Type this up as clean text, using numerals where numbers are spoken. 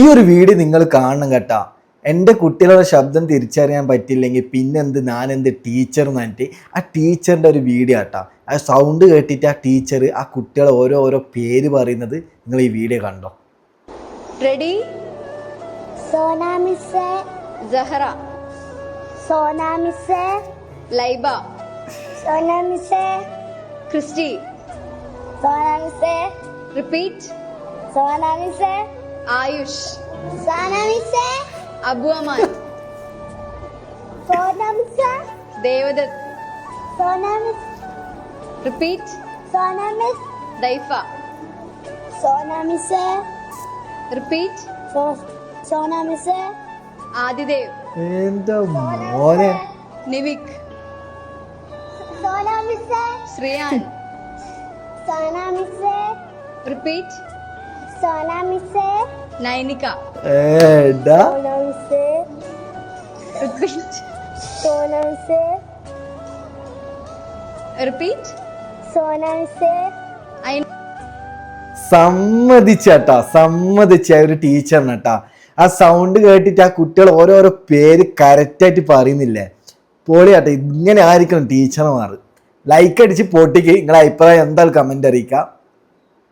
ഈ ഒരു വീഡിയോ നിങ്ങൾ കാണണം കേട്ടാ. എൻ്റെ കുട്ടികളുടെ ശബ്ദം തിരിച്ചറിയാൻ പറ്റില്ലെങ്കിൽ പിന്നെന്ത് ഞാനെന്ത് ടീച്ചർ എന്ന് പറഞ്ഞിട്ട് ആ ടീച്ചറിൻ്റെ ഒരു വീഡിയോ കേട്ടാ. ആ സൗണ്ട് കേട്ടിട്ട് ആ ടീച്ചർ ആ കുട്ടികളെ ഓരോ പേര് പറയുന്നത് നിങ്ങൾ ഈ വീഡിയോ കണ്ടോ. റെഡി? സോന മിസ്സേ, സഹറ, സോന മിസ്സേ, ലൈബ, സോന മിസ്സേ, ക്രിസ്റ്റി. സോന മിസ്സേ, റിപ്പീറ്റ്. സോന മിസ്സേ, ആയുഷ്, സോന മിസ്സേ, അബു അമാൻ, സോന മിസ്സേ, Devadath. Sona miss, repeat. Sona miss, Daifa. Sona മിസ്സേ, റിപ്പീറ്റ്. സോന മിസ്സേ, ആദിദേവ്, എൻ്റെ മോനെ. നിവിക്, സോന മിസ്സേ, ശ്രിയാൻ. സോന മിസ്സേ, റിപ്പീറ്റ്. സോന മിസ്സേ, നൈനിക. ഏടാ സോന മിസ്സേ, റിപ്പീറ്റ്. സോന മിസ്സേ, റിപ്പീറ്റ്. സോന മിസ്സേ. സമ്മതിച്ചേട്ടാ, സമ്മതിച്ച ഒരു ടീച്ചറിനെട്ടാ. ആ സൗണ്ട് കേട്ടിട്ട് ആ കുട്ടികൾ ഓരോരോ പേര് കറക്റ്റായിട്ട് പറയുന്നില്ലേ. പൊളിയാട്ടെ. ഇങ്ങനെ ആയിരിക്കണം ടീച്ചർമാർ. ലൈക്ക് അടിച്ച് പൊട്ടിക്ക്. നിങ്ങളെ അഭിപ്രായം എന്തായാലും കമന്റ് അറിയിക്കാം.